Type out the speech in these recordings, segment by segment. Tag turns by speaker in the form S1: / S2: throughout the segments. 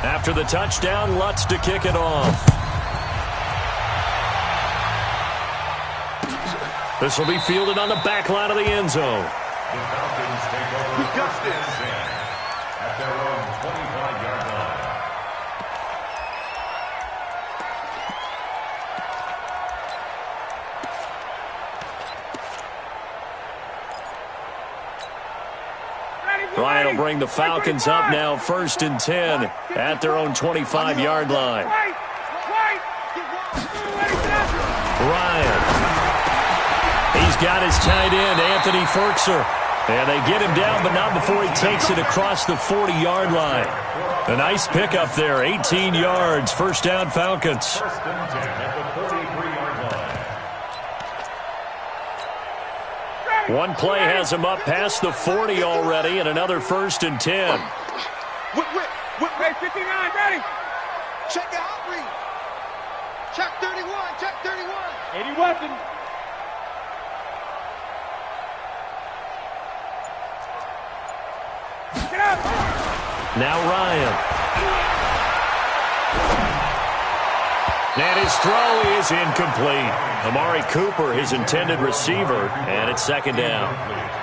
S1: After the touchdown, Lutz to kick it off. This will be fielded on the back line of the end zone.
S2: The Falcons take over at their own 25-yard line.
S1: Ryan will bring the Falcons up now, 1st and 10 at their own 25-yard line. Ryan. He's got his tight end, Anthony Ferkser. And they get him down, but not before he takes it across the 40-yard line. A nice pickup there, 18 yards, 1st down Falcons.
S2: 1st and 10 at the 43-yard line.
S1: One play has him up past the 40 already, and another 1st and 10.
S3: Hey, 59, ready.
S4: Check out, read. Check 31, check 31.
S3: 80 weapon. Get out.
S1: Now Ryan. And his throw is incomplete. Amari Cooper, his intended receiver, and it's 2nd down.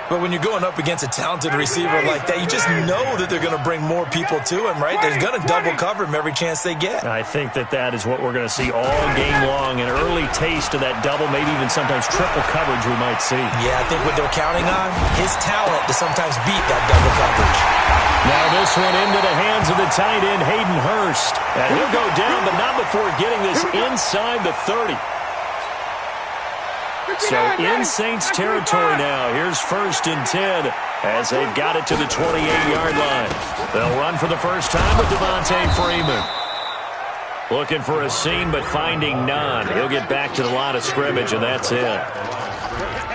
S5: But when you're going up against a talented receiver like that, you just know that they're going to bring more people to him, right? They're going to double cover him every chance they get.
S1: I think that is what we're going to see all game long, an early taste of that double, maybe even sometimes triple coverage we might see.
S5: Yeah, I think what they're counting on, his talent to sometimes beat that double coverage.
S1: Now this one into the hands of the tight end, Hayden Hurst. And he'll go down, but not before getting this inside the 30. So in Saints territory now. Here's 1st and 10 as they've got it to the 28-yard line. They'll run for the first time with Devontae Freeman. Looking for a seam, but finding none. He'll get back to the line of scrimmage, and that's it.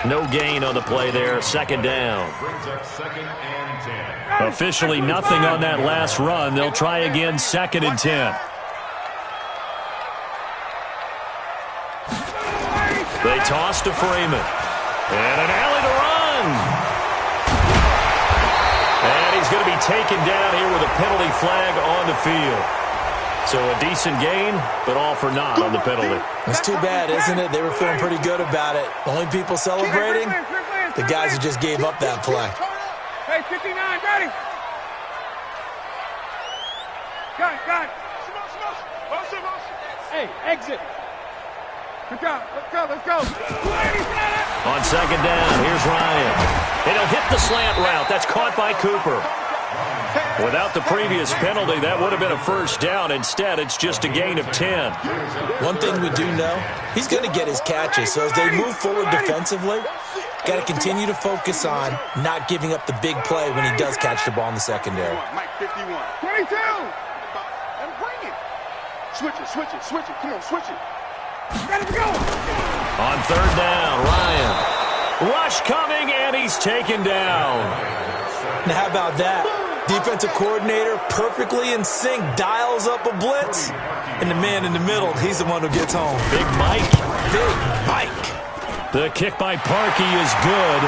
S1: No gain on the play there. 2nd down.
S2: Brings up 2nd and 10.
S1: Officially nothing on that last run. They'll try again, 2nd and 10. They toss to Freeman. And an alley to run. And he's going to be taken down here with a penalty flag on the field. So a decent gain, but all for naught on the penalty.
S5: It's too bad, isn't it? They were feeling pretty good about it. Only people celebrating, the guys who just gave up that play.
S3: Hey, 59, ready. Got it. Hey, exit. Let's go.
S1: On 2nd down, here's Ryan. And he'll hit the slant route. That's caught by Cooper. Without the previous penalty, that would have been a 1st down. Instead, it's just a gain of 10.
S5: One thing we do know, he's going to get his catches. So as they move forward defensively, got to continue to focus on not giving up the big play when he does catch the ball in the secondary.
S4: Mike 51.
S3: 22.
S4: And bring it. Switch it. Come on, switch it.
S3: Ready to go.
S1: On 3rd down, Ryan. Rush coming, and he's taken down.
S5: Now, how about that? Defensive coordinator perfectly in sync, dials up a blitz. And the man in the middle, he's the one who gets home.
S1: Big Mike.
S5: Big Mike.
S1: The kick by Parkey is good.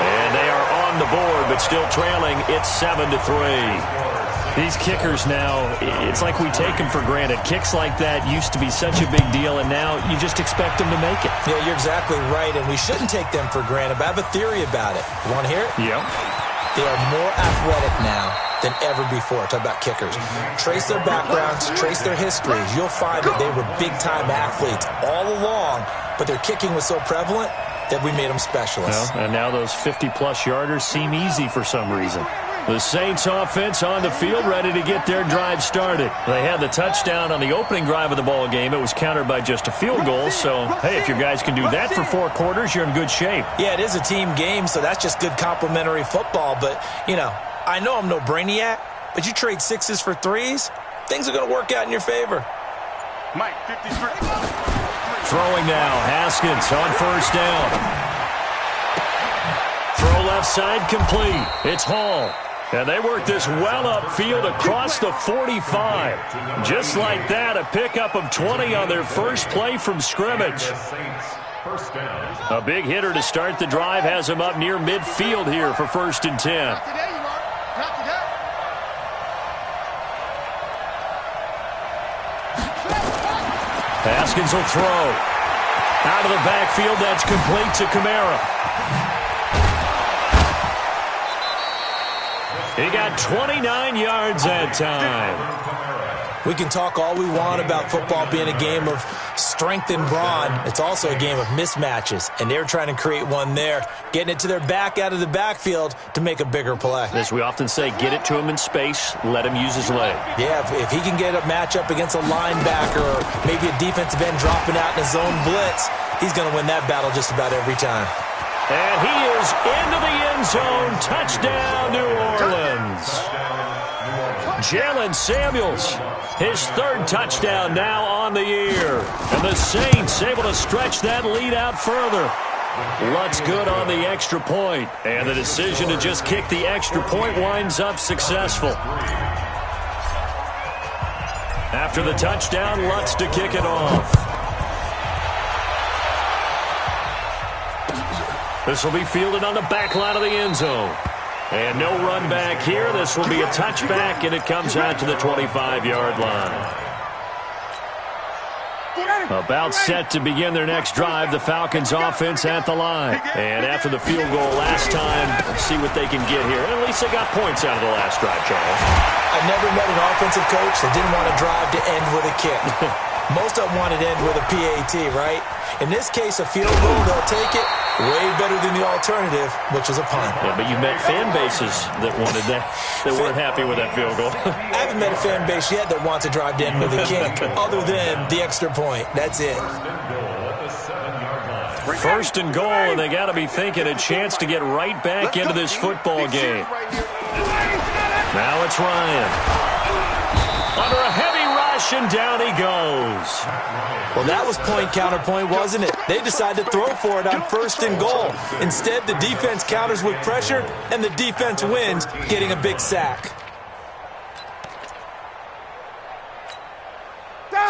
S1: And they are on the board, but still trailing. It's 7-3. These kickers now, it's like we take them for granted. Kicks like that used to be such a big deal, and now you just expect them to make it.
S5: Yeah, you're exactly right, and we shouldn't take them for granted. But I have a theory about it. You want to hear it?
S1: Yep.
S5: They are more athletic now than ever before. Talk about kickers. Trace their backgrounds, trace their histories. You'll find that they were big-time athletes all along, but their kicking was so prevalent that we made them specialists.
S1: Well, and now those 50-plus yarders seem easy for some reason. The Saints offense on the field, ready to get their drive started. They had the touchdown on the opening drive of the ball game. It was countered by just a field goal. So, hey, if your guys can do that for 4 quarters, you're in good shape.
S5: Yeah, it is a team game, so that's just good complimentary football. But, you know, I know I'm no brainiac, but you trade 6s for 3s, things are going to work out in your favor.
S4: Mike 53.
S1: Throwing now, Haskins on 1st down. Throw left side complete. It's Hall. And they work this well upfield across the 45. Just like that, a pickup of 20 on their first play from scrimmage. A big hitter to start the drive has him up near midfield here for 1st and 10. Haskins will throw. Out of the backfield, that's complete to Kamara. He got 29 yards that time.
S5: We can talk all we want about football being a game of strength and brawn. It's also a game of mismatches, and they're trying to create one there, getting it to their back out of the backfield to make a bigger play.
S1: As we often say, get it to him in space, let him use his leg.
S5: Yeah, if he can get a matchup against a linebacker or maybe a defensive end dropping out in a zone blitz, he's going to win that battle just about every time.
S1: And he is into the end zone. Touchdown, New Orleans. Jalen Samuels, his third touchdown now on the year. And the Saints able to stretch that lead out further. Lutz good on the extra point. And the decision to just kick the extra point winds up successful. After the touchdown, Lutz to kick it off. This will be fielded on the back line of the end zone. And no run back here. This will be a touchback, and it comes out to the 25-yard line. About set to begin their next drive, the Falcons offense at the line. And after the field goal last time, let's see what they can get here. And at least they got points out of the last drive, Charles.
S5: I've never met an offensive coach that didn't want to drive to end with a kick. Most of them wanted to end with a PAT, right? In this case, a field goal, they'll take it. Way better than the alternative, which is a punt.
S1: Yeah, but you met fan bases that wanted that, that weren't happy with that field goal.
S5: I haven't met a fan base yet that wants to drive to end with a kick, other than the extra point. That's it.
S1: First and goal, and they got to be thinking a chance to get right back into this football game. Now it's Ryan. Under a heavy rush, and down he goes.
S5: Well, that was point counterpoint, wasn't it? They decided to throw for it on first and goal. Instead, the defense counters with pressure, and the defense wins, getting a big sack.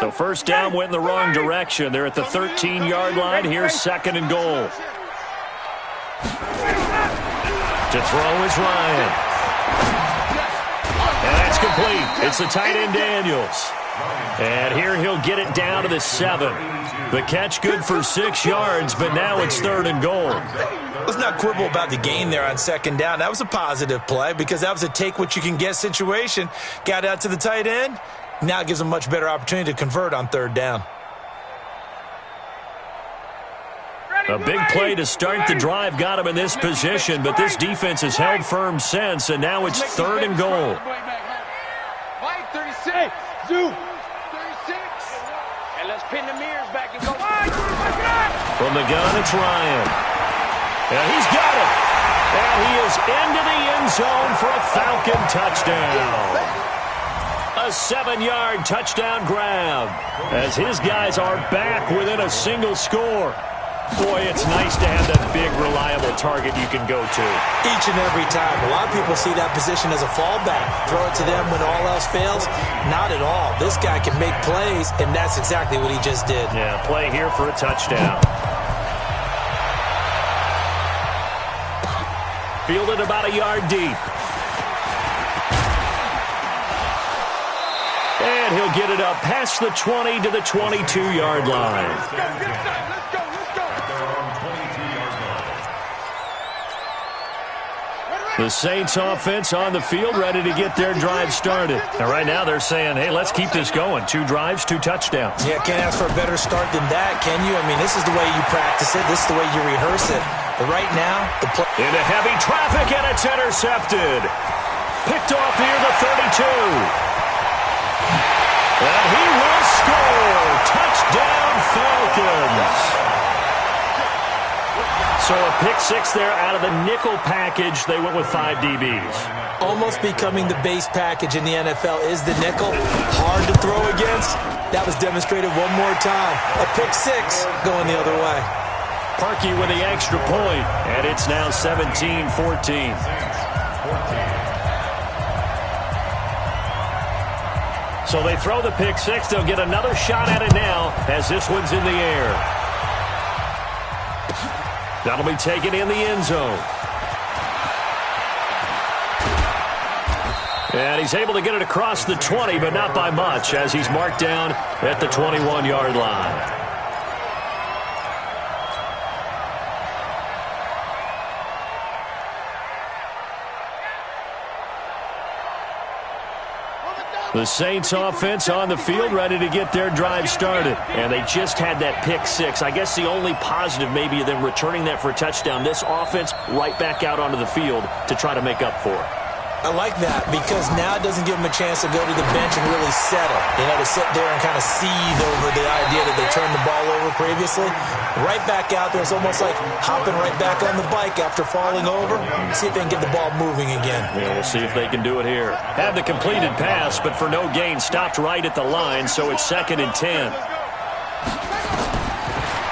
S1: So first down went in the wrong direction. They're at the 13-yard line. Here's second and goal. To throw is Ryan. And that's complete. It's the tight end Daniels. And here he'll get it down to the 7. The catch good for 6 yards, but now it's third and goal.
S5: Let's not quibble about the gain there on second down. That was a positive play because that was a take-what-you-can-get situation. Got out to the tight end. Now it gives them a much better opportunity to convert on third down.
S1: A big play to start the drive got him in this position, but this defense has held firm since, and now it's third and goal.
S4: Mike, 36. Zoom. 36. And let's pin the mirrors back and go.
S1: From the gun, it's Ryan. And he's got it. And he is into the end zone for a Falcon touchdown. A 7-yard touchdown grab as his guys are back within a single score. Boy, it's nice to have that big, reliable target you can go to.
S5: Each and every time. A lot of people see that position as a fallback. Throw it to them when all else fails. Not at all. This guy can make plays, and that's exactly what he just did.
S1: Yeah, play here for a touchdown. Fielded about a yard deep. And he'll get it up past the 20 to the 22-yard line. The Saints offense on the field ready to get their drive started. And right now they're saying, hey, let's keep this going. 2 drives, 2 touchdowns.
S5: Yeah, can't ask for a better start than that, can you? I mean, this is the way you practice it. This is the way you rehearse it. But right now, the play...
S1: Into heavy traffic, and it's intercepted. Picked off near the 32. And he will score. Touchdown, Falcons. So a pick 6 there out of the nickel package. They went with 5 DBs.
S5: Almost becoming the base package in the NFL is the nickel. Hard to throw against. That was demonstrated one more time. A pick 6 going the other way.
S1: Parkey with the extra point, and it's now 17-14. So they throw the pick 6. They'll get another shot at it now as this one's in the air. That'll be taken in the end zone. And he's able to get it across the 20, but not by much, as he's marked down at the 21-yard line. The Saints offense on the field, ready to get their drive started. And they just had that pick six. I guess the only positive maybe of them returning that for a touchdown. This offense right back out onto the field to try to make up for it.
S5: I like that because now it doesn't give them a chance to go to the bench and really settle. You know, to sit there and kind of seethe over the idea that they turned the ball over previously. Right back out there. It's almost like hopping right back on the bike after falling over. See if they can get the ball moving again.
S1: Yeah, we'll see if they can do it here. Had the completed pass, but for no gain, stopped right at the line, so it's 2nd and 10.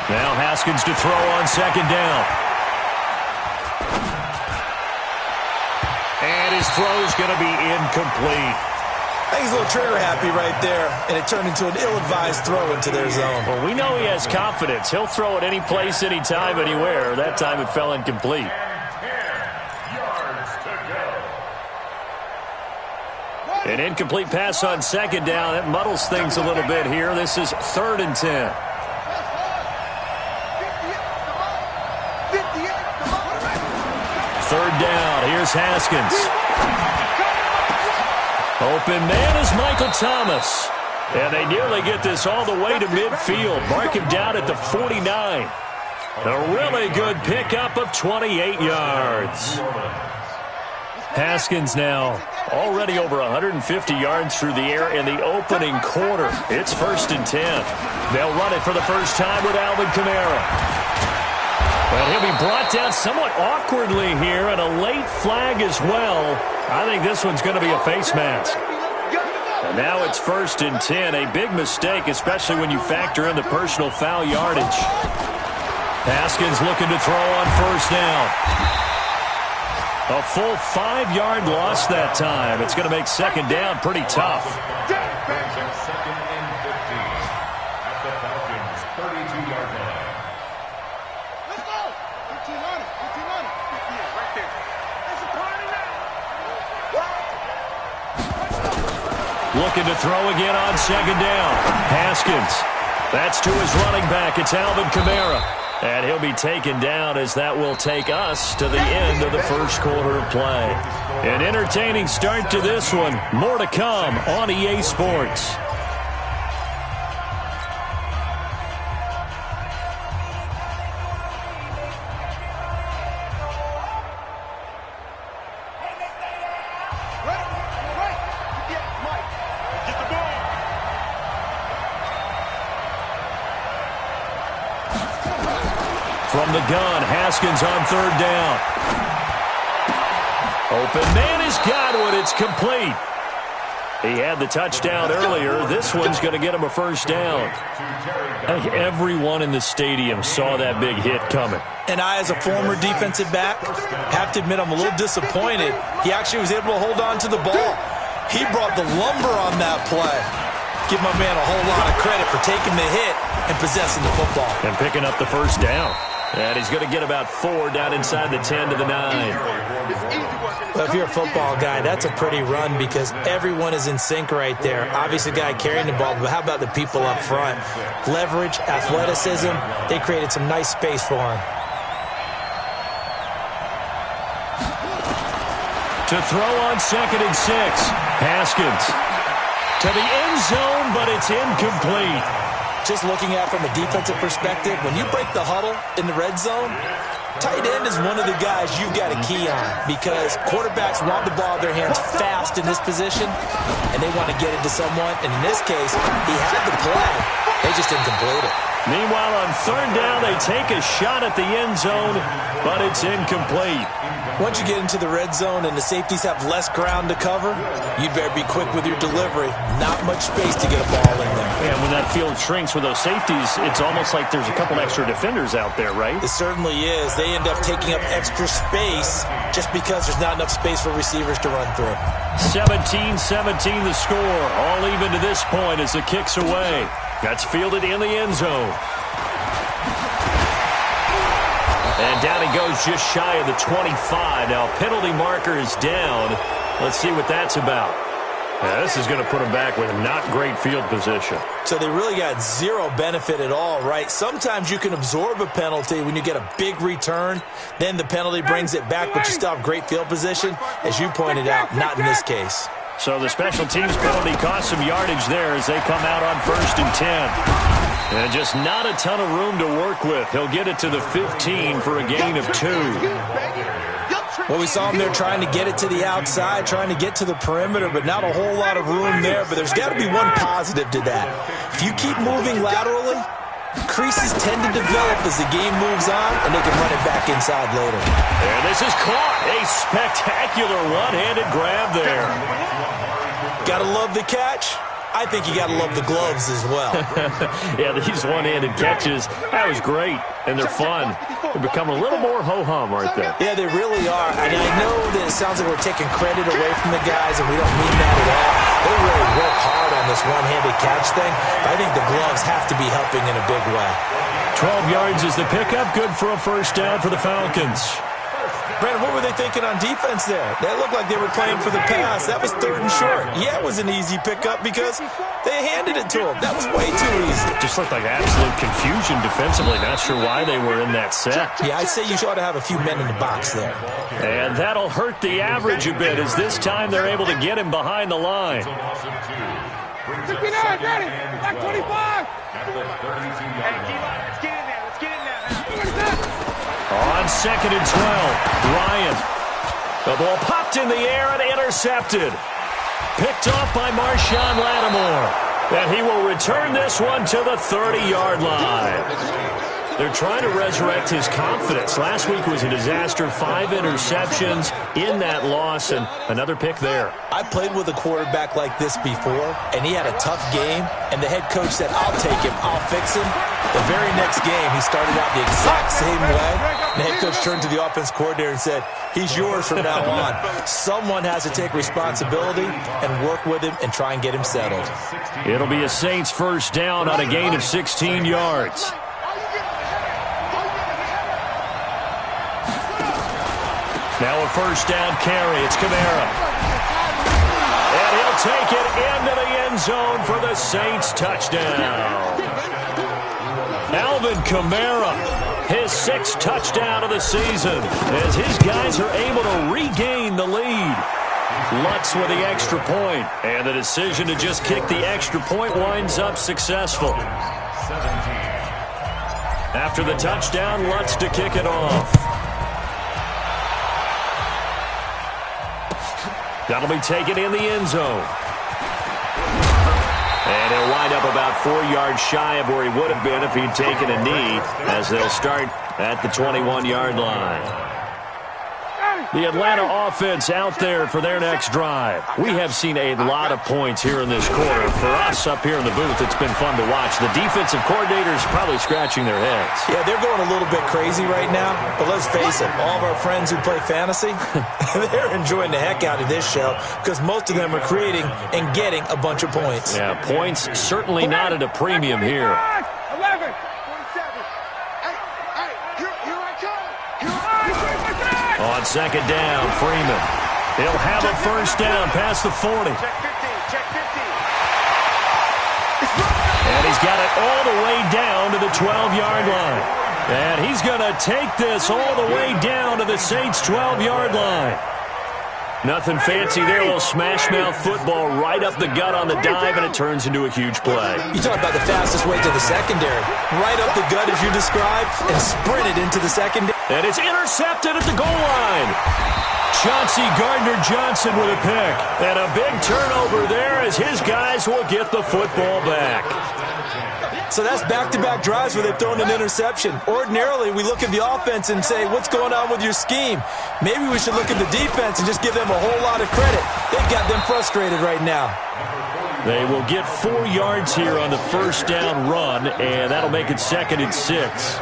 S1: Now Haskins to throw on 2nd down. And his throw's going to be incomplete.
S5: I think he's a little trigger happy right there, and it turned into an ill-advised throw into their zone.
S1: Well, we know he has confidence. He'll throw it any place, anytime, anywhere. That time it fell incomplete.
S2: 10 yards to go.
S1: An incomplete pass on 2nd down. It muddles things a little bit here. This is 3rd and 10. Third down. Here's Haskins. Open man is Michael Thomas. And they nearly get this all the way to midfield. Mark him down at the 49. A really good pickup of 28 yards. Haskins now already over 150 yards through the air in the opening quarter. It's 1st and 10. They'll run it for the first time with Alvin Kamara. Well, he'll be brought down somewhat awkwardly here, and a late flag as well. I think this one's going to be a face mask. And now it's 1st and 10. A big mistake, especially when you factor in the personal foul yardage. Haskins looking to throw on 1st down. A full 5-yard loss that time. It's going to make 2nd down pretty tough.
S2: 2nd and 15 at the Falcons' 32-yard line.
S3: Let's go. 15 on it. 15 on it. Yeah, right there. It's a party now.
S1: Looking to throw again on 2nd down. Haskins. That's to his running back. It's Alvin Kamara. And he'll be taken down as that will take us to the end of the first quarter of play. An entertaining start to this one. More to come on EA Sports. From the gun, Haskins on 3rd down. Open man is Godwin. It's complete. He had the touchdown earlier. This one's going to get him a 1st down. I think everyone in the stadium saw that big hit coming.
S5: And I, as a former defensive back, have to admit I'm a little disappointed. He actually was able to hold on to the ball. He brought the lumber on that play. Give my man a whole lot of credit for taking the hit and possessing the football.
S1: And picking up the 1st down. And he's going to get about 4 down inside the 10 to the 9.
S5: Well, if you're a football guy, that's a pretty run because everyone is in sync right there. Obviously, the guy carrying the ball, but how about the people up front? Leverage, athleticism, they created some nice space for him.
S1: To throw on 2nd and 6. Haskins. To the end zone, but it's incomplete.
S5: Just looking at it from a defensive perspective, when you break the huddle in the red zone, tight end is one of the guys you've got a key on because quarterbacks want the ball in their hands fast in this position, and they want to get it to someone. And in this case, he had the play. They just didn't complete it.
S1: Meanwhile, on 3rd down, they take a shot at the end zone, but it's incomplete.
S5: Once you get into the red zone and the safeties have less ground to cover, you better be quick with your delivery. Not much space to get a ball in there.
S1: And when that field shrinks with those safeties, it's almost like there's a couple extra defenders out there, right?
S5: It certainly is. They end up taking up extra space just because there's not enough space for receivers to run through.
S1: 17-17 the score. All even to this point as the kick's away. That's fielded in the end zone. And down he goes just shy of the 25. Now, penalty marker is down. Let's see what that's about. Yeah, this is going to put them back with not great field position.
S5: So they really got zero benefit at all, right? Sometimes you can absorb a penalty when you get a big return. Then the penalty brings it back, but you still have great field position. As you pointed out, not in this case.
S1: So the special teams penalty cost some yardage there as they come out on 1st and 10. And just not a ton of room to work with. He'll get it to the 15 for a gain of 2.
S5: Well, we saw him there trying to get it to the outside, trying to get to the perimeter, but not a whole lot of room there. But there's got to be one positive to that. If you keep moving laterally, creases tend to develop as the game moves on, and they can run it back inside later.
S1: And this is caught. A spectacular one-handed grab there.
S5: Got to love the catch. I think you got to love the gloves as well.
S1: Yeah, these one-handed catches, that was great, and they're fun. They're becoming a little more ho-hum, aren't they?
S5: Yeah, they really are. And I know that it sounds like we're taking credit away from the guys, and we don't mean that at all. They really work hard on this one-handed catch thing, but I think the gloves have to be helping in a big way.
S1: 12 yards is the pickup, good for a first down for the Falcons.
S5: Brandon, what were they thinking on defense there? They looked like they were playing for the pass. That was 3rd and short. Yeah, it was an easy pickup because they handed it to them. That was way too easy.
S1: Just looked like absolute confusion defensively. Not sure why they were in that set.
S5: Yeah, I'd say you ought to have a few men in the box there.
S1: And that'll hurt the average a bit as this time they're able to get him behind the line.
S3: 59, ready, back 25.
S4: Let's get in there. Let's get in there.
S1: On 2nd and 12, Ryan. The ball popped in the air and intercepted. Picked off by Marshawn Lattimore. And he will return this one to the 30-yard line. They're trying to resurrect his confidence. Last week was a disaster. 5 interceptions in that loss, and another pick there.
S5: I played with a quarterback like this before, and he had a tough game, and the head coach said, I'll take him, I'll fix him. The very next game, he started out the exact same way. The head coach turned to the offense coordinator and said, he's yours from now on. Someone has to take responsibility and work with him and try and get him settled.
S1: It'll be a Saints first down on a gain of 16 yards. Now a first down carry. It's Kamara. And he'll take it into the end zone for the Saints touchdown. Alvin Kamara, his 6th touchdown of the season, as his guys are able to regain the lead. Lutz with the extra point, and the decision to just kick the extra point winds up successful. After the touchdown, Lutz to kick it off. That'll be taken in the end zone. And he'll wind up about 4 yards shy of where he would have been if he'd taken a knee, as they'll start at the 21-yard line. The Atlanta offense out there for their next drive. We have seen a lot of points here in this quarter. For us up here in the booth, it's been fun to watch. The defensive coordinators probably scratching their heads.
S5: Yeah, they're going a little bit crazy right now. But let's face it, all of our friends who play fantasy, they're enjoying the heck out of this show because most of them are creating and getting a bunch of points.
S1: Yeah, points certainly not at a premium here.
S3: 11.
S1: On 2nd down, Freeman. He'll have a first down past the 40.
S4: Check 50. Check 50.
S1: And he's got it all the way down to the 12-yard line. And he's going to take this all the way down to the Saints' 12-yard line. Nothing fancy there, a little smash-mouth football right up the gut on the dive, and it turns into a huge play.
S5: You talk about the fastest way to the secondary. Right up the gut, as you described, and sprinted into the secondary.
S1: And it's intercepted at the goal line. Chauncey Gardner-Johnson with a pick. And a big turnover there as his guys will get the football back.
S5: So that's back-to-back drives where they've thrown an interception. Ordinarily, we look at the offense and say, what's going on with your scheme? Maybe we should look at the defense and just give them a whole lot of credit. They've got them frustrated right now.
S1: They will get 4 yards here on the first down run, and that'll make it 2nd and 6.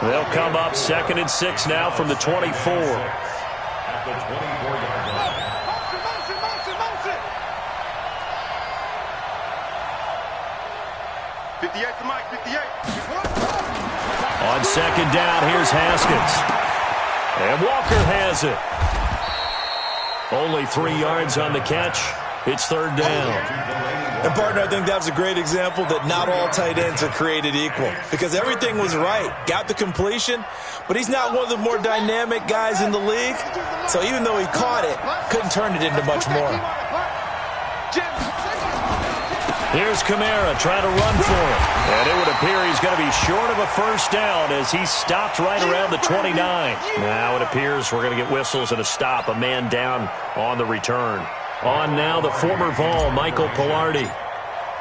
S1: They'll come up 2nd and 6 now from the 24.
S2: At the 24-yard line.
S3: Motion. 58 to Mike, 58.
S1: On 2nd down, here's Haskins. And Walker has it. Only 3 yards on the catch. It's third down.
S5: And, partner, I think that was a great example that not all tight ends are created equal because everything was right. Got the completion, but he's not one of the more dynamic guys in the league. So even though he caught it, couldn't turn it into much more.
S1: Here's Kamara trying to run for it. And it would appear he's going to be short of a first down as he stopped right around the 29. Now it appears we're going to get whistles and a stop. A man down on the return. On now the former Vol, Michael Pilardi.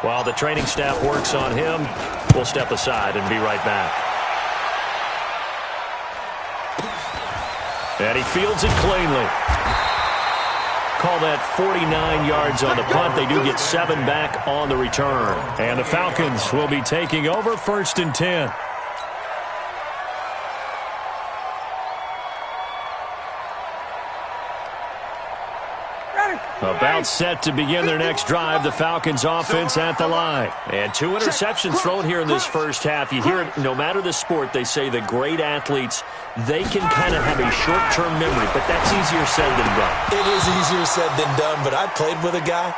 S1: While the training staff works on him, we'll step aside and be right back. And he fields it cleanly. Call that 49 yards on the punt. They do get 7 back on the return. And the Falcons will be taking over first and 10. About set to begin their next drive, the Falcons offense at the line. And 2 interceptions thrown here in this first half. You hear it, no matter the sport, they say the great athletes, they can kind of have a short-term memory, but that's easier said than done.
S5: It is easier said than done, but I played with a guy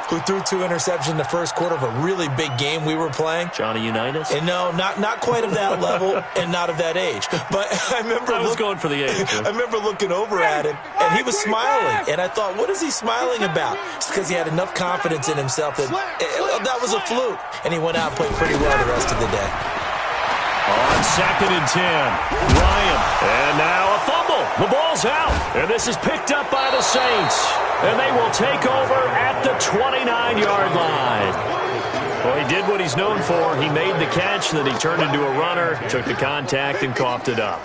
S5: who threw 2 interceptions in the first quarter of a really big game we were playing.
S1: Johnny Unitas?
S5: And no, not quite of that level and not of that age. But I remember
S1: I was going for the age.
S5: I remember looking over at him, and he was smiling. And I thought, what is he smiling about? It's because he had enough confidence in himself that that was a fluke. And he went out and played pretty well the rest of the day.
S1: On second and 10, Ryan. And now a fumble. The ball's out. And this is picked up by the Saints. And they will take over at the 29-yard line. Well, he did what he's known for. He made the catch, then he turned into a runner, took the contact, and coughed it up.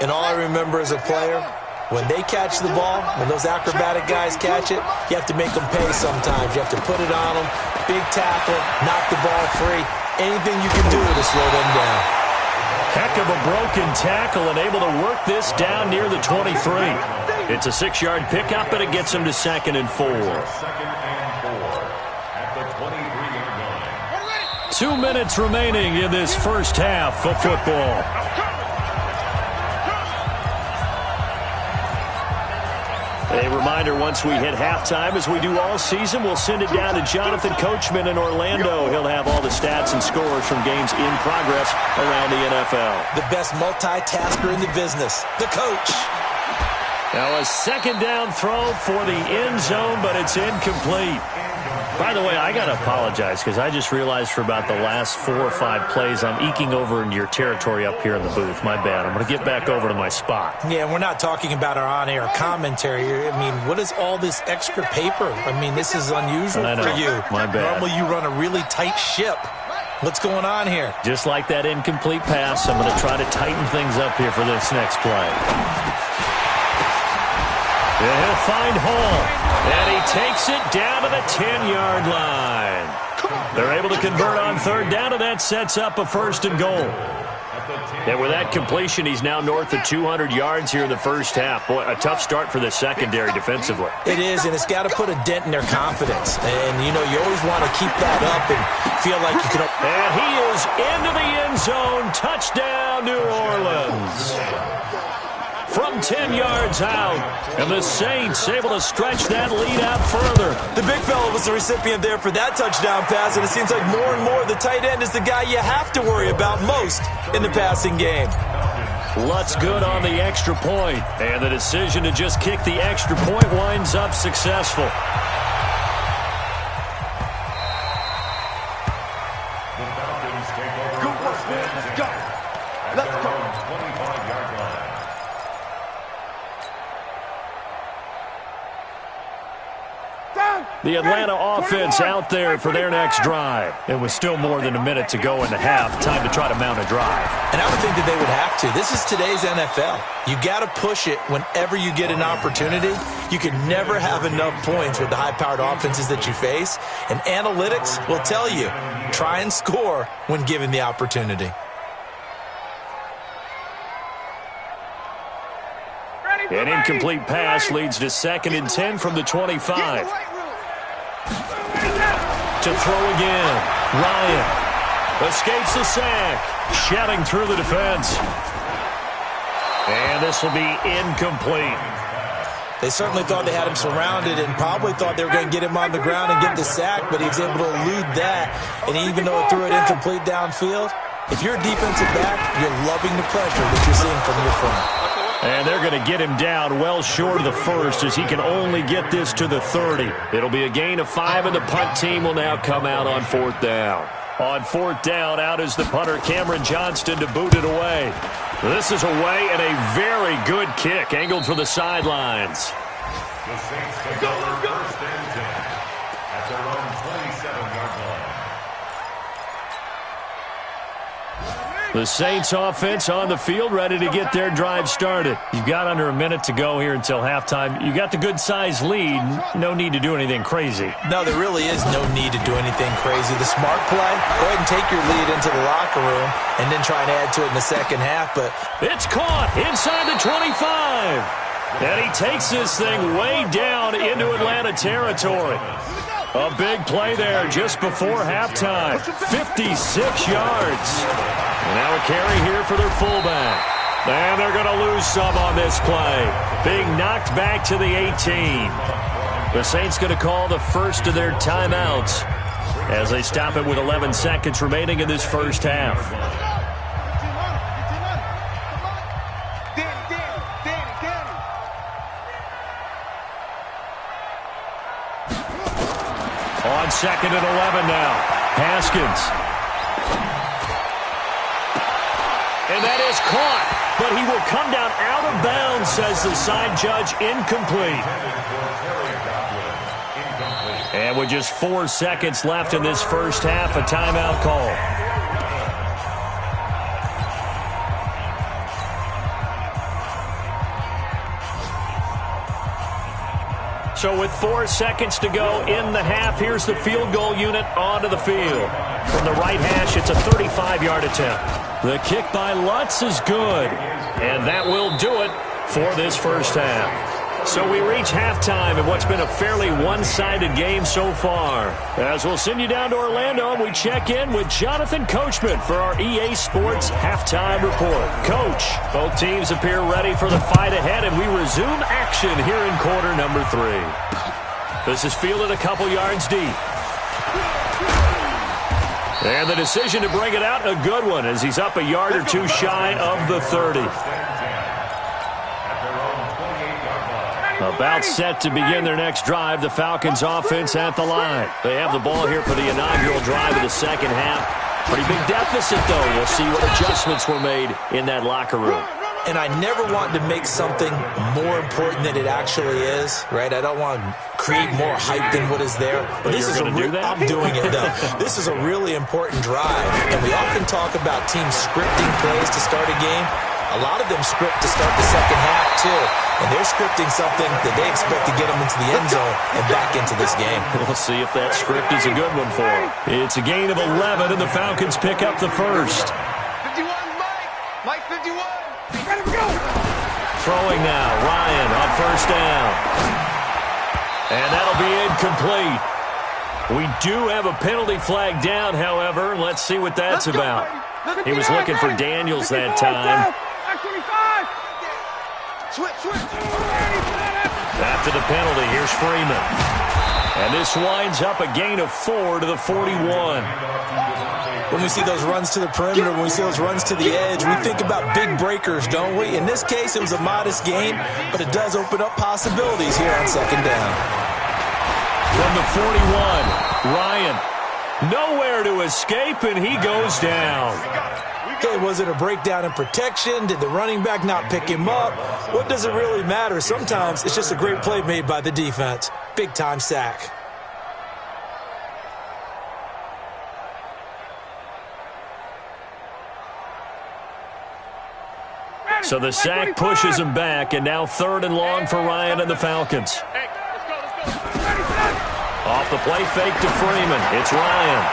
S5: And all I remember as a player, when they catch the ball, when those acrobatic guys catch it, you have to make them pay sometimes. You have to put it on them, big tackle, knock the ball free, anything you can do to slow them down.
S1: Heck of a broken tackle and able to work this down near the 23. It's a 6-yard pickup, and it gets him to second and 4.
S2: Second and 4 at the 23-yard line.
S1: 2 minutes remaining in this first half of football. A reminder, once we hit halftime, as we do all season, we'll send it down to Jonathan Coachman in Orlando. He'll have all the stats and scores from games in progress around the NFL.
S5: The best multitasker in the business, the coach.
S1: Now a second down throw for the end zone, but it's incomplete. By the way, I got to apologize because I just realized for about the last 4 or 5 plays, I'm eking over into your territory up here in the booth. My bad. I'm going to get back over to my spot.
S5: Yeah, we're not talking about our on-air commentary here. I mean, what is all this extra paper? I mean, this is unusual for you.
S1: My bad.
S5: Normally you run a really tight ship. What's going on here?
S1: Just like that incomplete pass, I'm going to try to tighten things up here for this next play. And he'll find Hall. And he takes it down to the 10-yard line. They're able to convert on third down, and that sets up a first and goal. And with that completion, he's now north of 200 yards here in the first half. Boy, a tough start for the secondary defensively.
S5: It is, and it's got to put a dent in their confidence. And, you know, you always want to keep that up and feel like you can...
S1: And he is into the end zone. Touchdown, New Orleans. From 10 yards out, and the Saints able to stretch that lead out further.
S5: The big fella was the recipient there for that touchdown pass, and it seems like more and more the tight end is the guy you have to worry about most in the passing game.
S1: Lutz good on the extra point, and the decision to just kick the extra point winds up successful.
S2: The Falcons take over. Good work, man. Let's go. Let's go. 25-yard line.
S1: The Atlanta offense out there for their next drive. It was still more than a minute to go in the half. Time to try to mount a drive.
S5: And I would think that they would have to. This is today's NFL. You got to push it whenever you get an opportunity. You can never have enough points with the high-powered offenses that you face. And analytics will tell you, try and score when given the opportunity.
S1: An incomplete pass leads to second and 10 from the 25. To throw again. Ryan escapes the sack. Shouting through the defense. And this will be incomplete.
S5: They certainly thought they had him surrounded and probably thought they were going to get him on the ground and get the sack, but he was able to elude that. And even though it threw it incomplete downfield, if you're a defensive back, you're loving the pressure that you're seeing from your front.
S1: And they're going to get him down well short of the first as he can only get this to the 30. It'll be a gain of 5, and the punt team will now come out on 4th down. On 4th down, out is the punter, Cameron Johnston, to boot it away. This is away and a very good kick, angled for the sidelines.
S2: The Saints take over 1st and 10 at their own 27-yard line.
S1: The Saints offense on the field, ready to get their drive started. You've got under a minute to go here until halftime. You got the good-sized lead. No need to do anything crazy.
S5: No, there really is no need to do anything crazy. The smart play, go ahead and take your lead into the locker room and then try and add to it in the second half. But
S1: it's caught inside the 25. And he takes this thing way down into Atlanta territory. A big play there just before halftime. 56 yards. And now a carry here for their fullback. And they're going to lose some on this play. Being knocked back to the 18. The Saints going to call the first of their timeouts as they stop it with 11 seconds remaining in this first half. On 2nd and 11 now. Haskins. And that is caught, but he will come down out of bounds, says the side judge. Incomplete. And with just 4 seconds left in this first half, a timeout call. So with 4 seconds to go in the half, here's the field goal unit onto the field. From the right hash, it's a 35-yard attempt. The kick by Lutz is good, and that will do it for this first half. So we reach halftime in what's been a fairly one-sided game so far. As we'll send you down to Orlando, we check in with Jonathan Coachman for our EA Sports Halftime Report. Coach, both teams appear ready for the fight ahead, and we resume action here in quarter number 3. This is fielded a couple yards deep. And the decision to bring it out, a good one, as he's up a yard or two shy of the 30. About set to begin their next drive, the Falcons offense at the line. They have the ball here for the inaugural drive of the second half. Pretty big deficit, though. We'll see what adjustments were made in that locker room.
S5: And I never want to make something more important than it actually is, right? I don't want to create more hype than what is there.
S1: But this is I'm
S5: doing it, though. This is a really important drive. And we often talk about teams scripting plays to start a game. A lot of them script to start the second half, too. And they're scripting something that they expect to get them into the end zone and back into this game.
S1: We'll see if that script is a good one for them. It's a gain of 11, and the Falcons pick up the first.
S4: 51, Mike 51.
S1: Throwing now, Ryan on first down. And that'll be incomplete. We do have a penalty flag down, however. Let's see what that's about. He was looking for Daniels that time. After the penalty, here's Freeman. And this winds up a gain of 4 to the 41.
S5: When we see those runs to the perimeter, when we see those runs to the edge, we think about big breakers, don't we? In this case, it was a modest gain, but it does open up possibilities here on second down.
S1: From the 41, Ryan, nowhere to escape, and he goes down.
S5: Okay, was it a breakdown in protection? Did the running back not pick him up? What does it really matter? Sometimes it's just a great play made by the defense. Big-time sack.
S1: So the sack pushes him back, and now 3rd and long for Ryan and the Falcons. Off the play fake to Freeman. It's Ryan.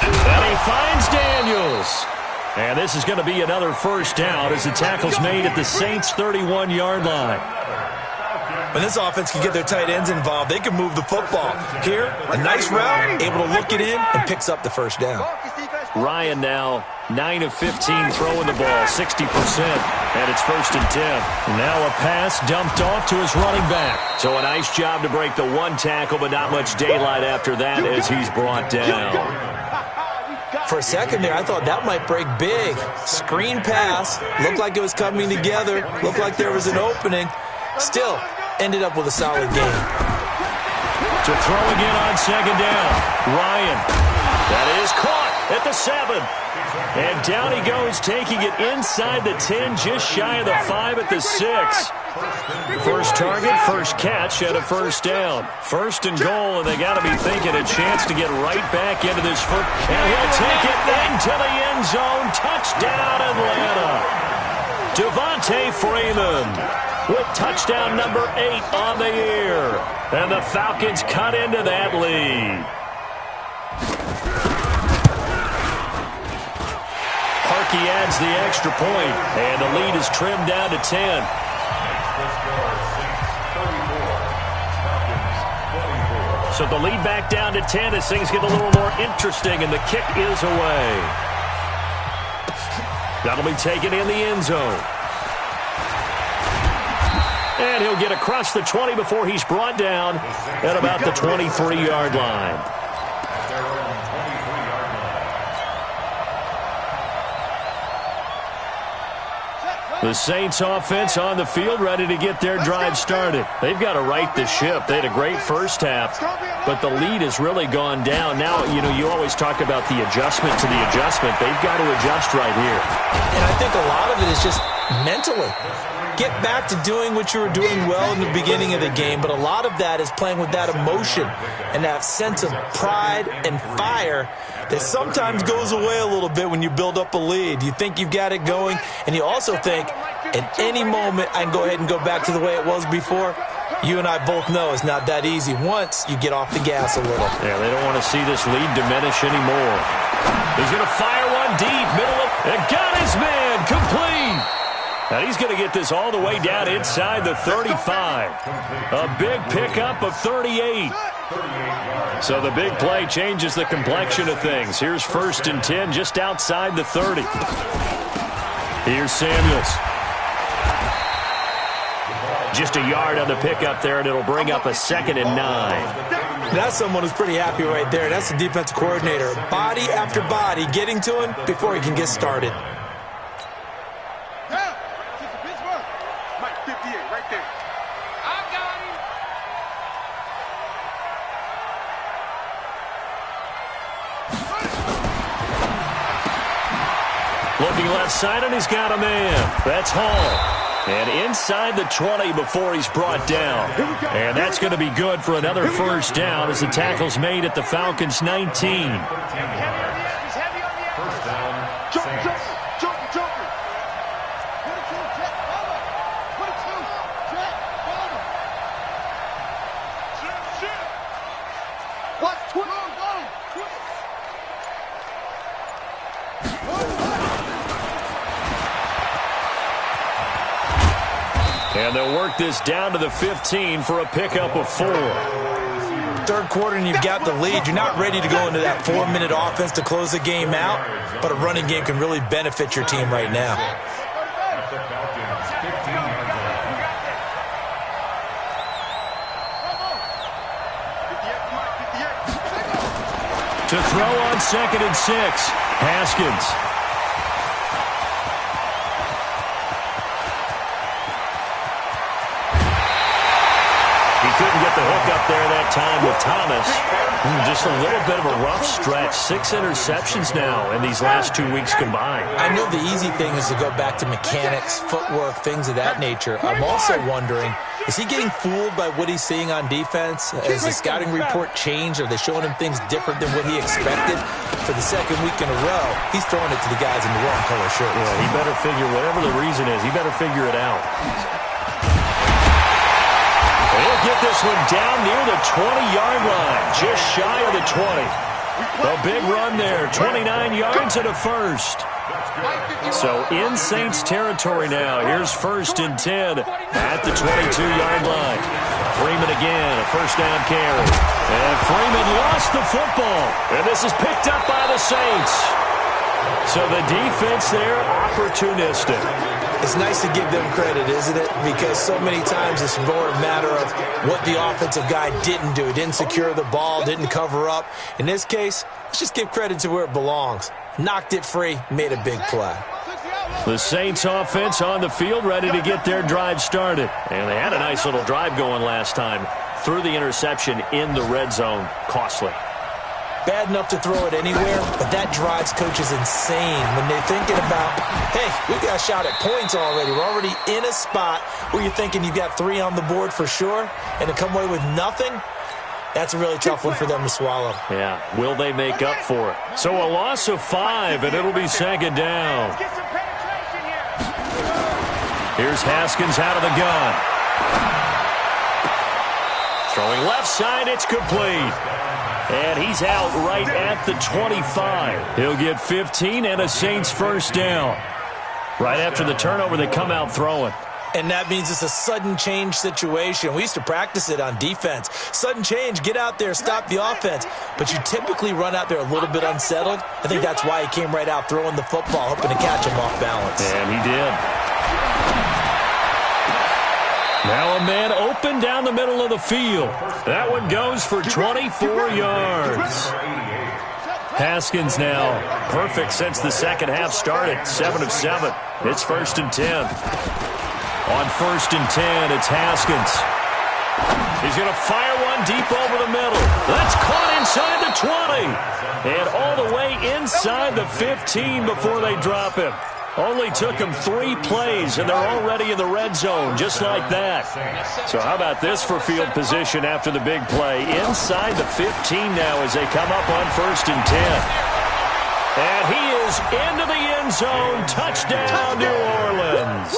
S1: And he finds Daniels. And this is going to be another first down as the tackle's made at the Saints' 31-yard line.
S5: When this offense can get their tight ends involved, they can move the football. Here, a nice route, able to look it in, and picks up the first down.
S1: Ryan now 9 of 15 throwing the ball, 60%, and it's 1st and 10. Now a pass dumped off to his running back. So a nice job to break the one tackle, but not much daylight after that as he's brought down.
S5: For a second there, I thought that might break big. Screen pass, looked like it was coming together, looked like there was an opening. Still, ended up with a solid game.
S1: To throw again on 2nd down. Ryan. That is caught at the 7. And down he goes, taking it inside the 10, just shy of the 5 at the 6. First target, first catch, and a 1st down. 1st and goal, and they got to be thinking a chance to get right back into this first. And he'll take it into the end zone. Touchdown, Atlanta. Devontae Freeman with touchdown number 8 on the year. And the Falcons cut into that lead. Harkey adds the extra point, and the lead is trimmed down to 10. So the lead back down to 10 as things get a little more interesting, and the kick is away. That'll be taken in the end zone. And he'll get across the 20 before he's brought down at about the 23-yard line. The Saints offense on the field ready to get their drive started. They've got to right the ship. They had a great first half, but the lead has really gone down. Now, you always talk about the adjustment to the adjustment. They've got to adjust right here.
S5: And I think a lot of it is just mentally. Get back to doing what you were doing well in the beginning of the game, but a lot of that is playing with that emotion and that sense of pride and fire that sometimes goes away a little bit when you build up a lead. You think you've got it going, and you also think at any moment I can go ahead and go back to the way it was before. You and I both know it's not that easy once you get off the gas a little.
S1: Yeah, they don't want to see this lead diminish anymore. He's going to fire one deep, middle of, and got his man, complete. And he's going to get this all the way down inside the 35. A big pickup of 38. So the big play changes the complexion of things. Here's 1st and 10 just outside the 30. Here's Samuels. Just a yard on the pickup there, and it'll bring up a 2nd and 9.
S5: That's someone who's pretty happy right there. That's the defensive coordinator. Body after body getting to him before he can get started.
S1: Looking left side, and he's got a man. That's Hall. And inside the 20 before he's brought down. And that's going to be good for another 1st down as the tackle's made at the Falcons' 19. And they'll work this down to the 15 for a pickup of 4.
S5: Third quarter and you've got the lead. You're not ready to go into that 4-minute offense to close the game out, but a running game can really benefit your team right now.
S1: To throw on 2nd and 6, Haskins. Couldn't get the hook up there that time with Thomas. Just a little bit of a rough stretch. 6 interceptions now in these last 2 weeks combined.
S5: I know the easy thing is to go back to mechanics, footwork, things of that nature. I'm also wondering, is he getting fooled by what he's seeing on defense? Has the scouting report changed? Are they showing him things different than what he expected? For the 2nd week in a row, he's throwing it to the guys in the wrong color shirts.
S1: Yeah, he better figure, whatever the reason is, he better figure it out. He'll get this one down near the 20-yard line, just shy of the 20. A big run there, 29 yards and a 1st. So in Saints territory now. Here's 1st and 10 at the 22-yard line. Freeman again, a 1st down carry. And Freeman lost the football. And this is picked up by the Saints. So the defense there, opportunistic.
S5: It's nice to give them credit, isn't it? Because so many times it's more a matter of what the offensive guy didn't do. Didn't secure the ball, didn't cover up. In this case, let's just give credit to where it belongs. Knocked it free, made a big play.
S1: The Saints offense on the field, ready to get their drive started. And they had a nice little drive going last time. Threw the interception in the red zone. Costly.
S5: Bad enough to throw it anywhere, but that drives coaches insane when they're thinking about, hey, we got a shot at points already. We're already in a spot where you're thinking you got 3 on the board for sure, and to come away with nothing, that's a really tough one for them to swallow.
S1: Yeah, will they make up for it? So a loss of 5, and it'll be second down. Here's Haskins out of the gun. Throwing left side, it's complete. And he's out right at the 25. He'll get 15 and a Saints first down. Right after the turnover, they come out throwing.
S5: And that means it's a sudden change situation. We used to practice it on defense. Sudden change, get out there, stop the offense. But you typically run out there a little bit unsettled. I think that's why he came right out throwing the football, hoping to catch him off balance.
S1: And he did. Now a man open down the middle of the field. That one goes for 24 yards. Haskins now perfect since the second half started. 7 of 7. It's 1st and 10. On 1st and 10, it's Haskins. He's going to fire one deep over the middle. That's caught inside the 20. And all the way inside the 15 before they drop him. Only took them 3 plays, and they're already in the red zone, just like that. So how about this for field position after the big play? Inside the 15 now as they come up on 1st and 10. And he is into the end zone. Touchdown, New Orleans.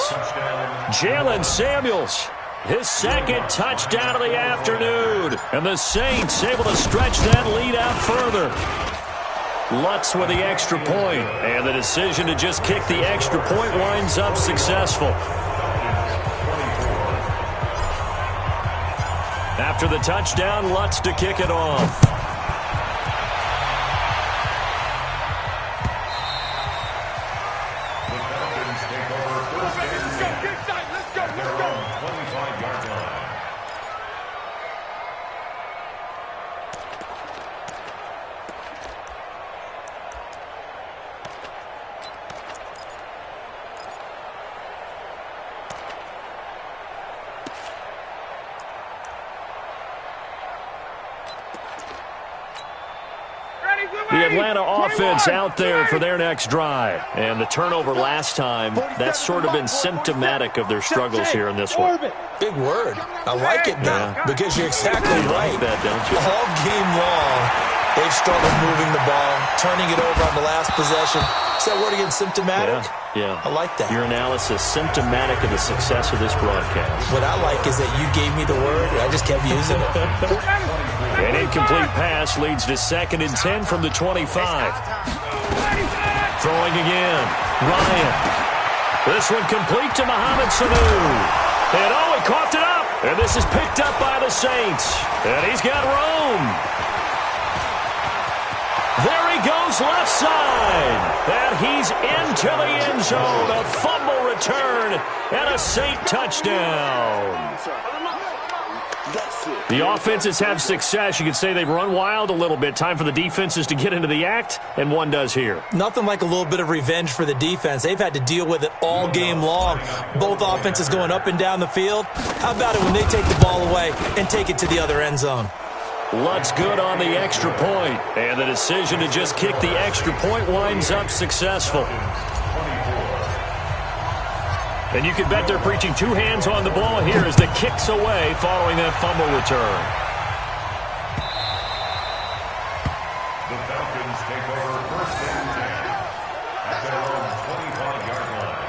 S1: Jalen Samuels, his second touchdown of the afternoon. And the Saints able to stretch that lead out further. Lutz with the extra point, and the decision to just kick the extra point winds up successful. After the touchdown, Lutz to kick it off. The Atlanta offense out there for their next drive. And the turnover last time, that's sort of been symptomatic of their struggles here in this one.
S5: Big word. I like it now because you're exactly right.
S1: You like that, don't you?
S5: All game long, they've struggled moving the ball, turning it over on the last possession. Is that word again, symptomatic?
S1: Yeah.
S5: I like that.
S1: Your analysis, symptomatic of the success of this broadcast.
S5: What I like is that you gave me the word, and I just kept using it.
S1: An incomplete pass leads to 2nd and 10 from the 25. Throwing again. Ryan. This one complete to Mohamed Sanu. And he coughed it up. And this is picked up by the Saints. And he's got room. There he goes left side. And he's into the end zone. A fumble return and a Saint touchdown. The offenses have success. You could say they've run wild a little bit. Time for the defenses to get into the act, and one does here.
S5: Nothing like a little bit of revenge for the defense. They've had to deal with it all game long. Both offenses going up and down the field. How about it when they take the ball away and take it to the other end zone?
S1: Lutz good on the extra point, and the decision to just kick the extra point winds up successful. And you can bet they're preaching 2 hands on the ball here as the kick's away following that fumble return.
S2: The Falcons take over 1st and 10 at their own 25-yard line.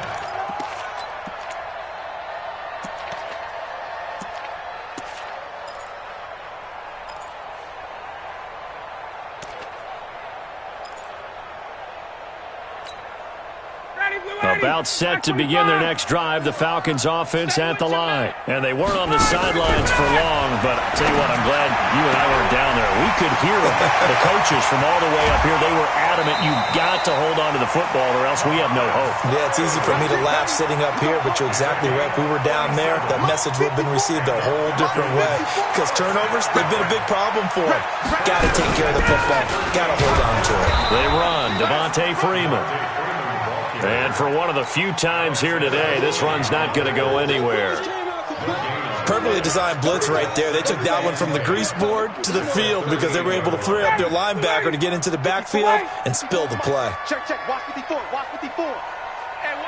S1: About set to begin their next drive, the Falcons offense at the line. And they weren't on the sidelines for long, but I'll tell you what, I'm glad you and I weren't down there. We could hear the coaches from all the way up here. They were adamant, you've got to hold on to the football or else we have no hope.
S5: Yeah, it's easy for me to laugh sitting up here, but you're exactly right. If we were down there, that message would have been received a whole different way. Because turnovers, they've been a big problem for them. Got to take care of the football. Got to hold on to it.
S1: They run. Devontae Freeman. And for one of the few times here today, this run's not going to go anywhere.
S5: Perfectly designed blitz right there. They took that one from the grease board to the field because they were able to free up their linebacker to get into the backfield and spill the play.
S4: Check, check. Watch 54. Watch 54.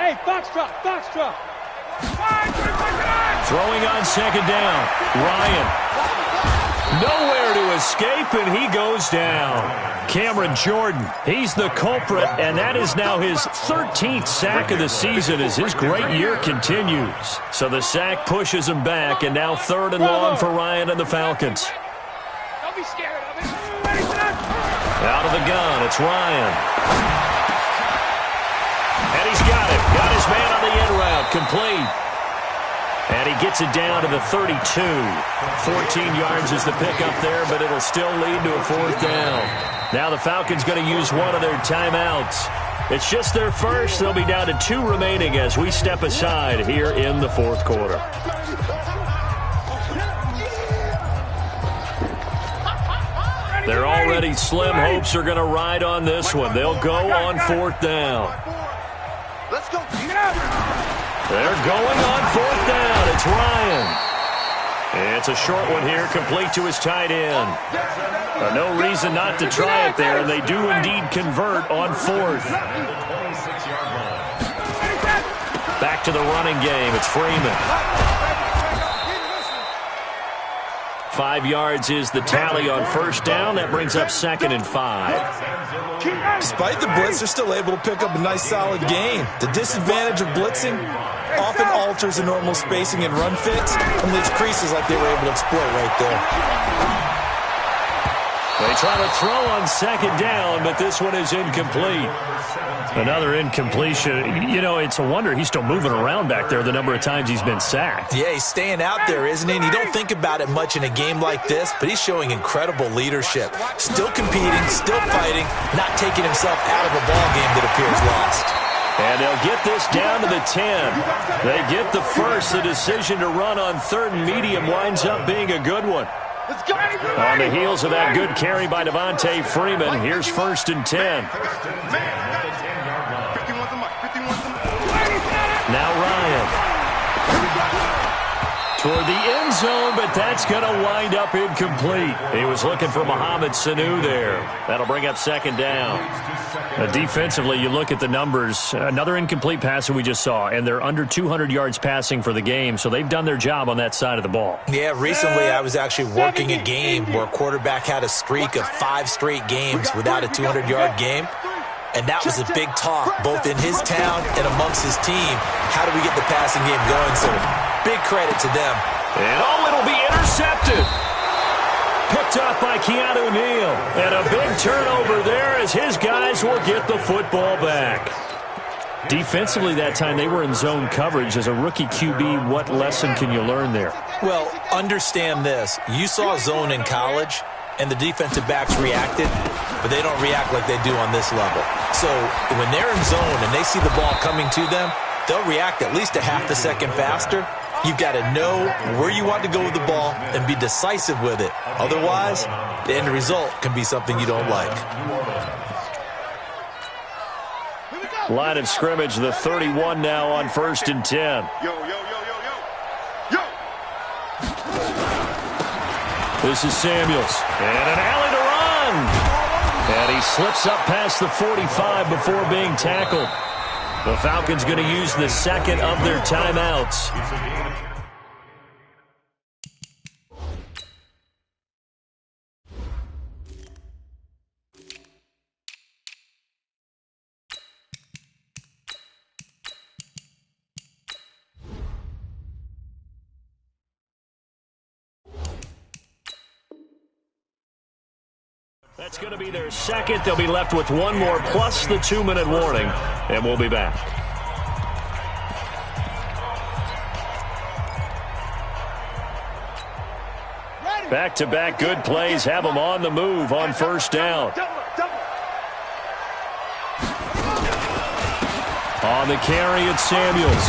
S4: Hey, box drop. Box drop.
S1: Throwing on second down. Ryan. Nowhere to escape, and he goes down. Cameron Jordan, he's the culprit, and that is now his 13th sack of the season as his great year continues. So the sack pushes him back, and now 3rd and long for Ryan and the Falcons.
S4: Don't be scared of it.
S1: Out of the gun, it's Ryan. And he's got it. Got his man on the end route, complete. And he gets it down to the 32. 14 yards is the pickup there, but it'll still lead to a 4th down. Now the Falcons going to use one of their timeouts. It's just their first. They'll be down to 2 remaining as we step aside here in the 4th quarter. They're already slim hopes are going to ride on this one. They'll go on 4th down.
S3: Let's go.
S1: They're going on 4th down. It's Ryan. It's a short one here, complete to his tight end. No reason not to try it there, and they do indeed convert on 4th. Back to the running game. It's Freeman. 5 yards is the tally on 1st down. That brings up 2nd and 5.
S5: Despite the blitz, they're still able to pick up a nice, solid gain. The disadvantage of blitzing often alters the normal spacing and run fits and leaves creases like they were able to exploit right there.
S1: They try to throw on 2nd down, but this one is incomplete. Another incompletion. You know, it's a wonder he's still moving around back there the number of times he's been sacked.
S5: Yeah, he's staying out there, isn't he? And you don't think about it much in a game like this, but he's showing incredible leadership. Still competing, still fighting, not taking himself out of a ball game that appears lost.
S1: And they'll get this down to the 10. They get the first. The decision to run on 3rd and medium winds up being a good one. On the heels of that good carry by Devontae Freeman, here's 1st and 10. Now Ryan. Toward the end zone, but that's going to wind up incomplete. He was looking for Mohamed Sanu there. That'll bring up 2nd down. Defensively, you look at the numbers. Another incomplete pass that we just saw, and they're under 200 yards passing for the game, so they've done their job on that side of the ball.
S5: Yeah, recently I was actually working a game where a quarterback had a streak of 5 straight games without a 200-yard game. And that was a big talk, both in his town and amongst his team. How do we get the passing game going? So big credit to them.
S1: And it'll be intercepted. Picked up by Keanu Neal. And a big turnover there as his guys will get the football back. Defensively that time, they were in zone coverage. As a rookie QB, what lesson can you learn there?
S5: Well, understand this. You saw zone in college, and the defensive backs reacted, but they don't react like they do on this level. So when they're in zone and they see the ball coming to them, they'll react at least a half a second faster. You've got to know where you want to go with the ball and be decisive with it. Otherwise, the end result can be something you don't like.
S1: Line of scrimmage, the 31 now on 1st and 10. This is Samuels. And an alley to run. And he slips up past the 45 before being tackled. The Falcons going to use the 2nd of their timeouts. That's going to be their 2nd. They'll be left with one more plus the 2-minute warning, and we'll be back. Back-to-back good plays have them on the move on first down. On the carry, it's Samuels.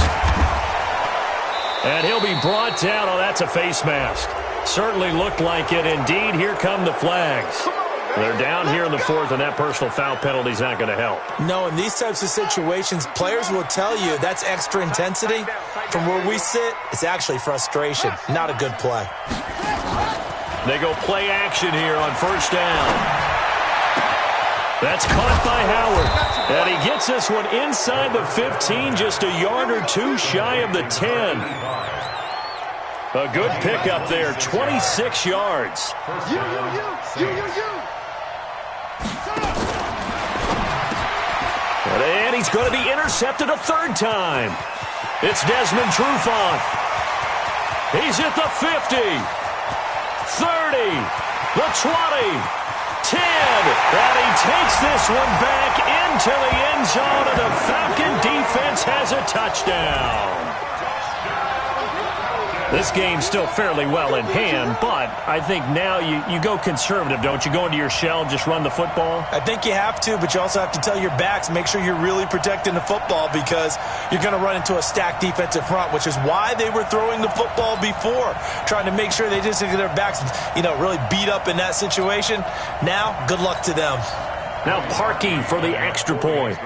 S1: And he'll be brought down. Oh, that's a face mask. Certainly looked like it. Indeed, here come the flags. They're down here in the fourth, and that personal foul penalty is not going to help.
S5: No, in these types of situations, players will tell you that's extra intensity. From where we sit, it's actually frustration. Not a good play.
S1: They go play action here on first down. That's caught by Howard. And he gets this one inside the 15, just a yard or two shy of the 10. A good pickup there, 26 yards. And he's going to be intercepted a third time. It's Desmond Trufant. He's at the 50, 30, the 20, 10. And he takes this one back into the end zone, and the Falcon defense has a touchdown. This game's still fairly well in hand, but I think now you go conservative, don't you? Go into your shell, just run the football?
S5: I think you have to, but you also have to tell your backs, make sure you're really protecting the football because you're going to run into a stacked defensive front, which is why they were throwing the football before, trying to make sure they just get their backs, really beat up in that situation. Now, good luck to them.
S1: Now Parkey for the extra point.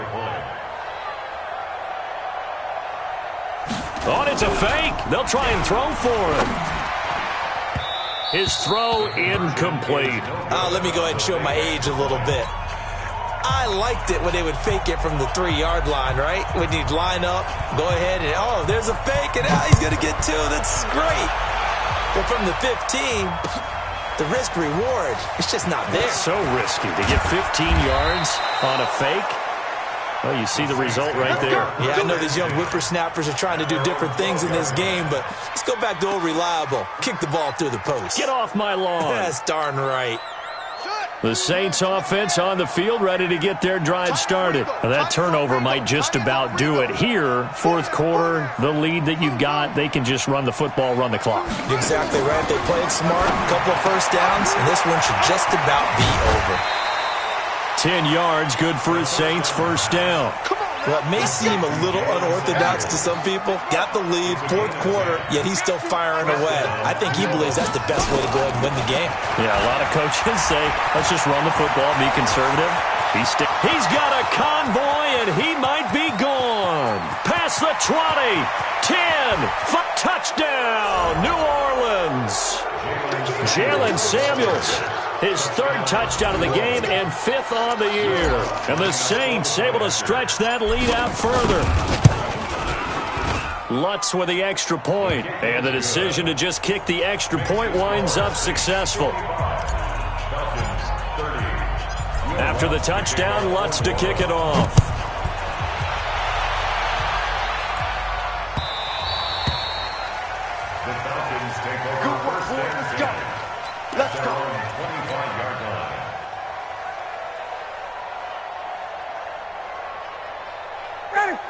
S1: Oh, it's a fake. They'll try and throw for him. His throw incomplete.
S5: Let me go ahead and show my age a little bit. I liked it when they would fake it from the 3-yard line, right? When you'd line up, go ahead and, there's a fake, and he's going to get two. That's great. But from the 15, the risk-reward, it's just not there.
S1: It's so risky to get 15 yards on a fake. Well, you see the result right there.
S5: Yeah, I know these young whippersnappers are trying to do different things in this game, but let's go back to old reliable. Kick the ball through the post.
S1: Get off my lawn.
S5: That's darn right.
S1: The Saints offense on the field, ready to get their drive started. That turnover might just about do it here. Fourth quarter, the lead that you've got, they can just run the football, run the clock.
S5: Exactly right. They played smart, a couple of first downs, and this one should just about be over.
S1: 10 yards, good for a Saints first down.
S5: Well, it may seem a little unorthodox to some people. Got the lead, fourth quarter, yet he's still firing away. I think he believes that's the best way to go ahead and win the game.
S1: Yeah, a lot of coaches say, let's just run the football, be conservative. He's got a convoy, and he might be gone. Past the 20, 10, touchdown, New Orleans. Jalen Samuels, his third touchdown of the game and fifth on the year. And the Saints able to stretch that lead out further. Lutz with the extra point, and the decision to just kick the extra point winds up successful. After the touchdown, Lutz to kick it off.
S2: The Falcons take over first and 10. Let's go. 25-yard line.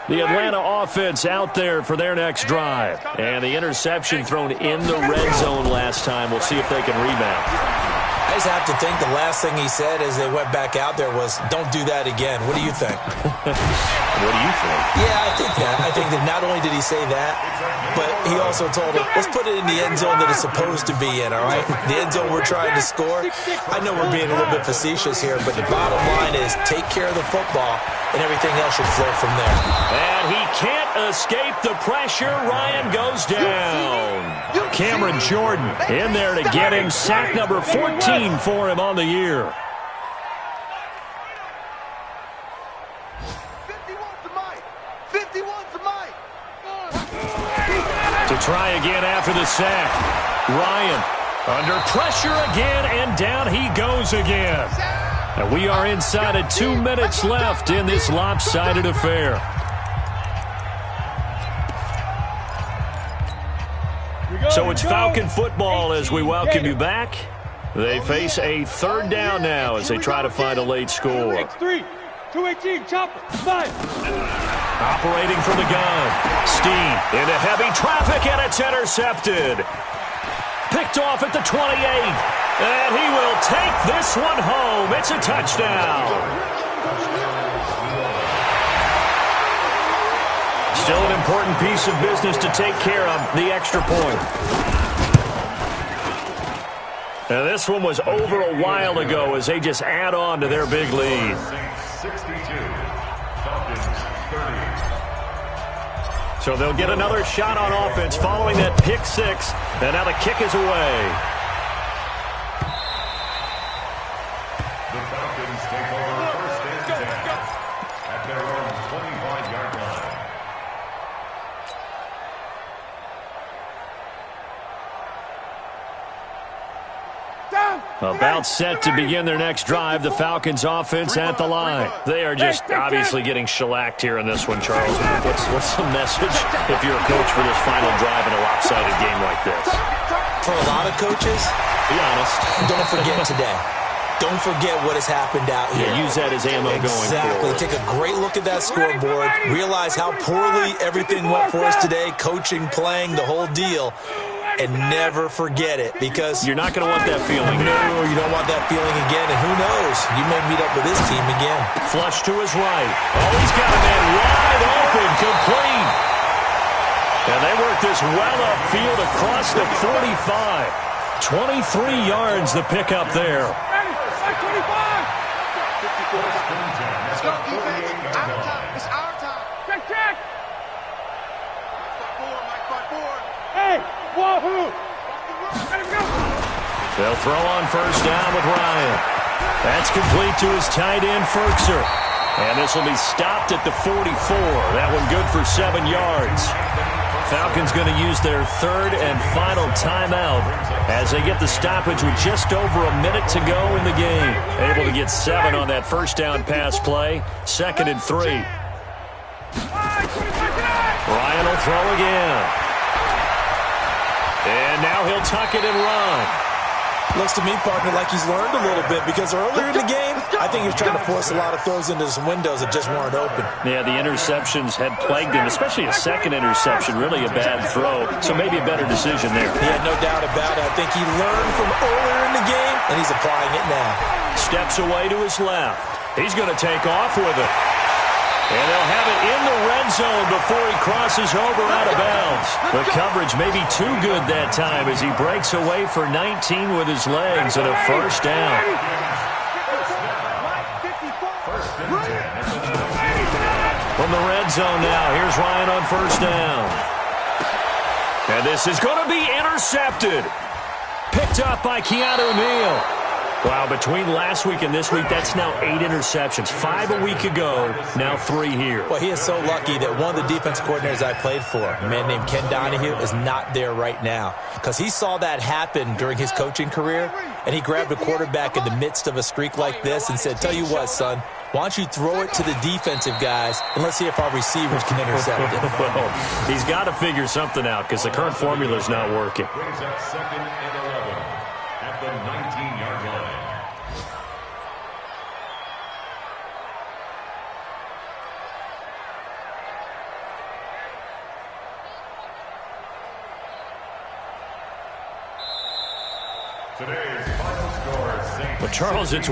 S1: The Atlanta offense out there for their next drive. And the interception thrown in the red zone last time. We'll see if they can rebound.
S5: I just have to think the last thing he said as they went back out there was, don't do that again. What do you think?
S1: What do you think?
S5: Yeah, I think that. I think that not only did he say that, but he also told him, let's put it in the end zone that it's supposed to be in, all right? The end zone we're trying to score. I know we're being a little bit facetious here, but the bottom line is take care of the football, and everything else should flow from there.
S1: And he can't escape the pressure. Ryan goes down. Cameron Jordan in there to get him. Sack number 14 for him on the year.
S3: 51's the mic. 51's the mic.
S1: To try again after the sack. Ryan under pressure again, and down he goes again. And we are inside of 2 minutes left in this lopsided affair. So it's Falcon football as we welcome you back. They face a third down now as they try to find a late score.
S4: 218, chopper, 5.
S1: Operating from the gun. Steen into heavy traffic, and it's intercepted. Picked off at the 28. And he will take this one home. It's a touchdown. Still an important piece of business to take care of, the extra point. Now this one was over a while ago as they just add on to their big lead.
S2: 62, Falcons 30.
S1: So they'll get another shot on offense following that pick six. And now the kick is away.
S2: The Falcons take over first and 10 at their own 25-yard line.
S1: About set to begin their next drive, the Falcons offense at the line. They are just obviously getting shellacked here in this one, Charles. What's the message if you're a coach for this final drive in a lopsided game like this?
S5: For a lot of coaches,
S1: be honest,
S5: don't forget today. Don't forget what has happened out here.
S1: Yeah, use that as ammo going forward.
S5: Take a great look at that scoreboard. Realize how poorly everything went for us today, coaching, playing, the whole deal. And never forget it, because
S1: you're not going to want that feeling.
S5: No, you don't want that feeling again. And who knows? You may meet up with this team again.
S1: Flush to his right. Oh, he's got a man wide open, complete. And they work this well upfield across the 45. 23 yards the pickup there.
S3: Let's go, defense. Our time. It's our time. Check. Mike 5-4. Hey, wahoo!
S1: They'll throw on first down with Ryan. That's complete to his tight end, Ferkser. And this will be stopped at the 44. That one good for 7 yards. Falcons going to use their third and final timeout as they get the stoppage with just over a minute to go in the game. Able to get 7 on that first down pass play. 2nd and 3. Ryan will throw again. And now he'll tuck it and run.
S5: Looks to me, partner, like he's learned a little bit, because earlier in the game, I think he was trying to force a lot of throws into some windows that just weren't open.
S1: Yeah, the interceptions had plagued him, especially a second interception, really a bad throw. So maybe a better decision there.
S5: Yeah, no doubt about it. I think he learned from earlier in the game, and he's applying it now.
S1: Steps away to his left. He's going to take off with it. And they'll have it in the red zone before he crosses over out of bounds. The coverage may be too good that time as he breaks away for 19 with his legs and a first down. From the red zone now, here's Ryan on first down. And this is going to be intercepted. Picked up by Keanu Neal. Wow, between last week and this week, that's now 8 interceptions. 5 a week ago, now 3 here.
S5: Well, he is so lucky that one of the defense coordinators I played for, a man named Ken Donahue, is not there right now. Because he saw that happen during his coaching career, and he grabbed a quarterback in the midst of a streak like this and said, tell you what, son, why don't you throw it to the defensive guys, and let's see if our receivers can intercept it.
S1: Well, he's got to figure something out because the current formula is not working.
S2: Brings up 2nd and 11 at the 19-yard line. Today's final score, Saints.
S1: But Charles, it's